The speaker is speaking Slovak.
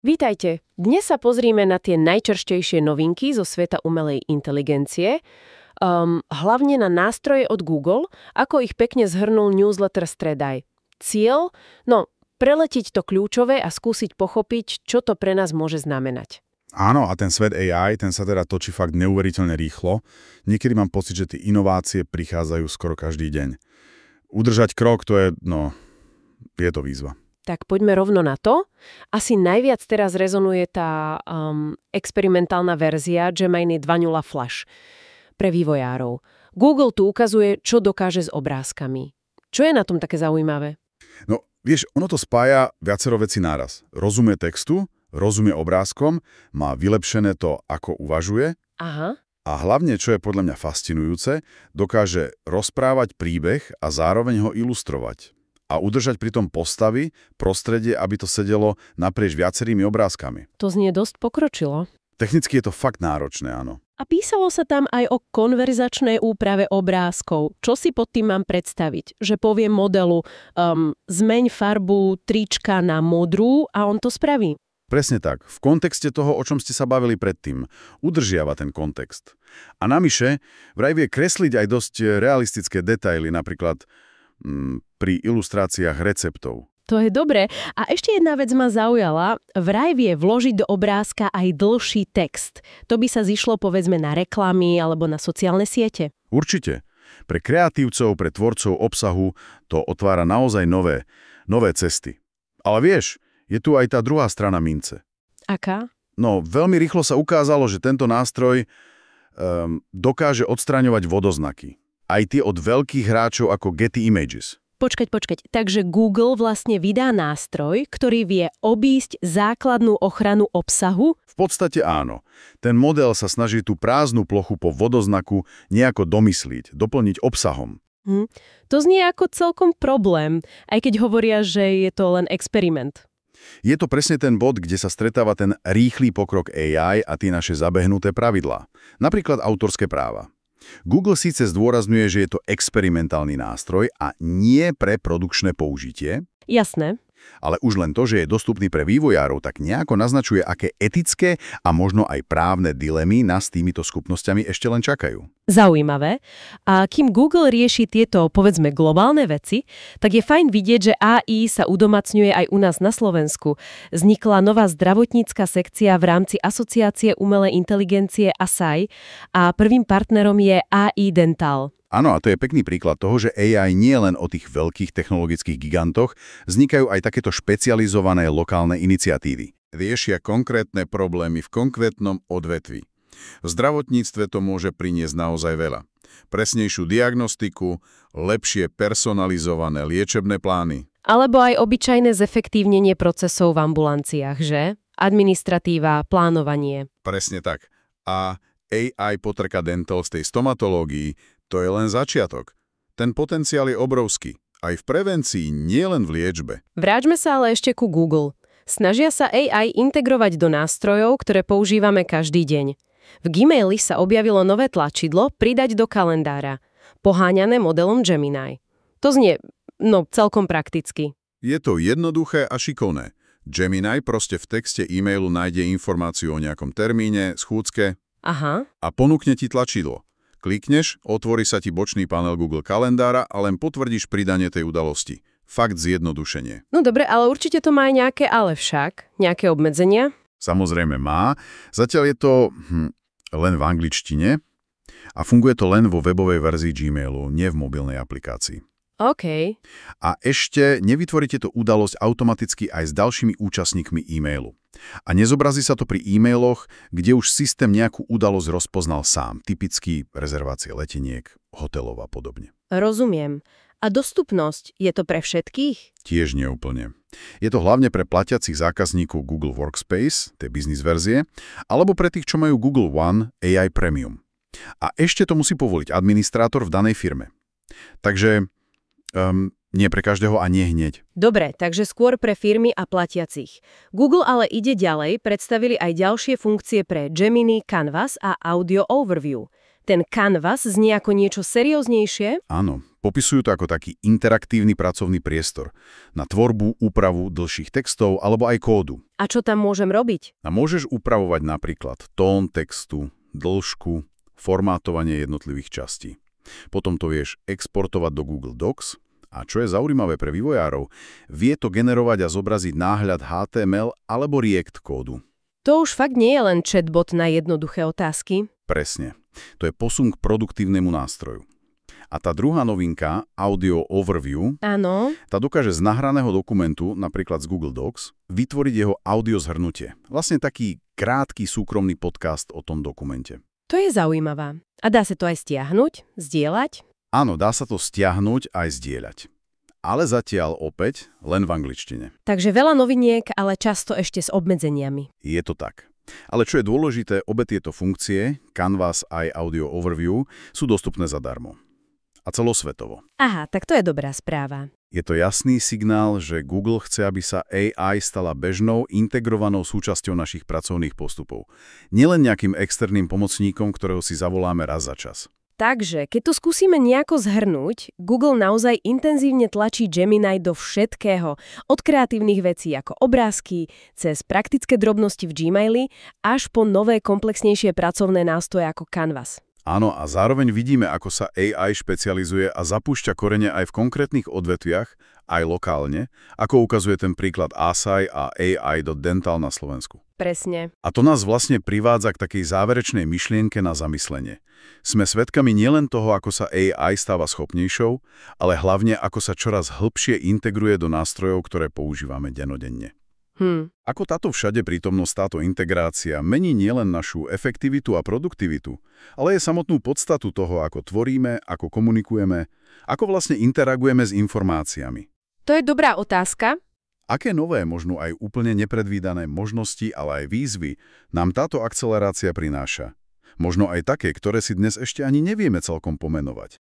Vítajte. Dnes sa pozrime na tie najčerstvejšie novinky zo sveta umelej inteligencie, hlavne na nástroje od Google, ako ich pekne zhrnul newsletter Stredaj. Cieľ? No, preletiť to kľúčové a skúsiť pochopiť, čo to pre nás môže znamenať. Áno, a ten svet AI, ten sa teda točí fakt neuveriteľne rýchlo. Niekedy mám pocit, že tie inovácie prichádzajú skoro každý deň. Udržať krok, je to výzva. Tak poďme rovno na to. Asi najviac teraz rezonuje tá experimentálna verzia Gemini 2.0 Flash pre vývojárov. Google tu ukazuje, čo dokáže s obrázkami. Čo je na tom také zaujímavé? No, vieš, ono to spája viacero vecí naraz. Rozumie textu, rozumie obrázkom, má vylepšené to, ako uvažuje. Aha. A hlavne, čo je podľa mňa fascinujúce, dokáže rozprávať príbeh a zároveň ho ilustrovať. A udržať pritom postavy, prostredie, aby to sedelo naprieč viacerými obrázkami. To znie dosť pokročilo. Technicky je to fakt náročné, áno. A písalo sa tam aj o konverzačnej úprave obrázkov. Čo si pod tým mám predstaviť? Že poviem modelu, zmeň farbu trička na modrú a on to spraví. Presne tak. V kontexte toho, o čom ste sa bavili predtým. Udržiava ten kontext. A navyše vraj vie kresliť aj dosť realistické detaily, napríklad pri ilustráciách receptov. To je dobre. A ešte jedna vec ma zaujala. Vraj vie vložiť do obrázka aj dlhší text. To by sa zišlo povedzme na reklamy alebo na sociálne siete. Určite. Pre kreatívcov, pre tvorcov obsahu to otvára naozaj nové cesty. Ale vieš, je tu aj tá druhá strana mince. Aká? No, veľmi rýchlo sa ukázalo, že tento nástroj dokáže odstraňovať vodoznaky. Aj tie od veľkých hráčov ako Getty Images. Počkať. Takže Google vlastne vydá nástroj, ktorý vie obísť základnú ochranu obsahu? V podstate áno. Ten model sa snaží tú prázdnu plochu po vodoznaku nejako domysliť, doplniť obsahom. To znie ako celkom problém, aj keď hovoria, že je to len experiment. Je to presne ten bod, kde sa stretáva ten rýchly pokrok AI a tie naše zabehnuté pravidlá. Napríklad autorské práva. Google síce zdôrazňuje, že je to experimentálny nástroj a nie pre produkčné použitie. Jasné. Ale už len to, že je dostupný pre vývojárov, tak nejako naznačuje, aké etické a možno aj právne dilemy nás týmito schopnosťami ešte len čakajú. Zaujímavé. A kým Google rieši tieto, povedzme, globálne veci, tak je fajn vidieť, že AI sa udomacňuje aj u nás na Slovensku. Vznikla nová zdravotnícka sekcia v rámci Asociácie umelej inteligencie ASAI a prvým partnerom je AI Dental. Áno, a to je pekný príklad toho, že AI nie len o tých veľkých technologických gigantoch, vznikajú aj takéto špecializované lokálne iniciatívy. Riešia konkrétne problémy v konkrétnom odvetví. V zdravotníctve to môže priniesť naozaj veľa. Presnejšiu diagnostiku, lepšie personalizované liečebné plány. Alebo aj obyčajné zefektívnenie procesov v ambulanciách, že? Administratíva, plánovanie. Presne tak. A AI potrka Dental z tej stomatológii, to je len začiatok. Ten potenciál je obrovský. Aj v prevencii, nie len v liečbe. Vráťme sa ale ešte ku Google. Snažia sa AI integrovať do nástrojov, ktoré používame každý deň. V Gmaili sa objavilo nové tlačidlo pridať do kalendára, poháňané modelom Gemini. To znie, celkom prakticky. Je to jednoduché a šikovné. Gemini proste v texte e-mailu nájde informáciu o nejakom termíne, schôdzke a ponúkne ti tlačidlo. Klikneš, otvorí sa ti bočný panel Google kalendára a len potvrdíš pridanie tej udalosti. Fakt zjednodušenie. No dobre, ale určite to má aj nejaké ale však. Nejaké obmedzenia? Samozrejme má. Zatiaľ je to len v angličtine a funguje to len vo webovej verzii Gmailu, nie v mobilnej aplikácii. OK. A ešte nevytvoríte tú udalosť automaticky aj s ďalšími účastníkmi e-mailu. A nezobrazí sa to pri e-mailoch, kde už systém nejakú udalosť rozpoznal sám, typicky rezervácie leteniek, hotelov a podobne. Rozumiem. A dostupnosť, je to pre všetkých? Tiež neúplne. Je to hlavne pre platiacich zákazníkov Google Workspace, tie business verzie, alebo pre tých, čo majú Google One AI Premium. A ešte to musí povoliť administrátor v danej firme. Takže nie pre každého a nie hneď. Dobre, takže skôr pre firmy a platiacich. Google ale ide ďalej, predstavili aj ďalšie funkcie pre Gemini, Canvas a Audio Overview. Ten Canvas znie ako niečo serióznejšie? Áno, Popisujú to ako taký interaktívny pracovný priestor na tvorbu, úpravu dlhších textov alebo aj kódu. A čo tam môžem robiť? A môžeš upravovať napríklad tón textu, dĺžku, formátovanie jednotlivých častí. Potom to vieš exportovať do Google Docs a čo je zaujímavé pre vývojárov, vie to generovať a zobraziť náhľad HTML alebo React kódu. To už fakt nie je len chatbot na jednoduché otázky. Presne. To je posun k produktívnemu nástroju. A tá druhá novinka, Audio Overview, Áno. tá dokáže z nahraného dokumentu, napríklad z Google Docs, vytvoriť jeho audio zhrnutie. Vlastne taký krátky súkromný podcast o tom dokumente. To je zaujímavá. A dá sa to aj stiahnuť, zdieľať? Áno, dá sa to stiahnuť aj zdieľať. Ale zatiaľ opäť len v angličtine. Takže veľa noviniek, ale často ešte s obmedzeniami. Je to tak. Ale čo je dôležité, obe tieto funkcie, Canvas aj Audio Overview, sú dostupné zadarmo. A celosvetovo. Aha, tak to je dobrá správa. Je to jasný signál, že Google chce, aby sa AI stala bežnou, integrovanou súčasťou našich pracovných postupov. Nielen nejakým externým pomocníkom, ktorého si zavoláme raz za čas. Takže, keď to skúsime nejako zhrnúť, Google naozaj intenzívne tlačí Gemini do všetkého, od kreatívnych vecí ako obrázky, cez praktické drobnosti v Gmaili, až po nové komplexnejšie pracovné nástroje ako Canvas. Áno, a zároveň vidíme, ako sa AI špecializuje a zapúšťa korene aj v konkrétnych odvetviach, aj lokálne, ako ukazuje ten príklad Asai a AI.dental na Slovensku. Presne. A to nás vlastne privádza k takej záverečnej myšlienke na zamyslenie. Sme svedkami nielen toho, ako sa AI stáva schopnejšou, ale hlavne, ako sa čoraz hĺbšie integruje do nástrojov, ktoré používame denodenne. Ako táto všade prítomnosť, táto integrácia mení nielen našu efektivitu a produktivitu, ale aj samotnú podstatu toho, ako tvoríme, ako komunikujeme, ako vlastne interagujeme s informáciami. To je dobrá otázka. Aké nové, možno aj úplne nepredvídané možnosti, ale aj výzvy nám táto akcelerácia prináša? Možno aj také, ktoré si dnes ešte ani nevieme celkom pomenovať.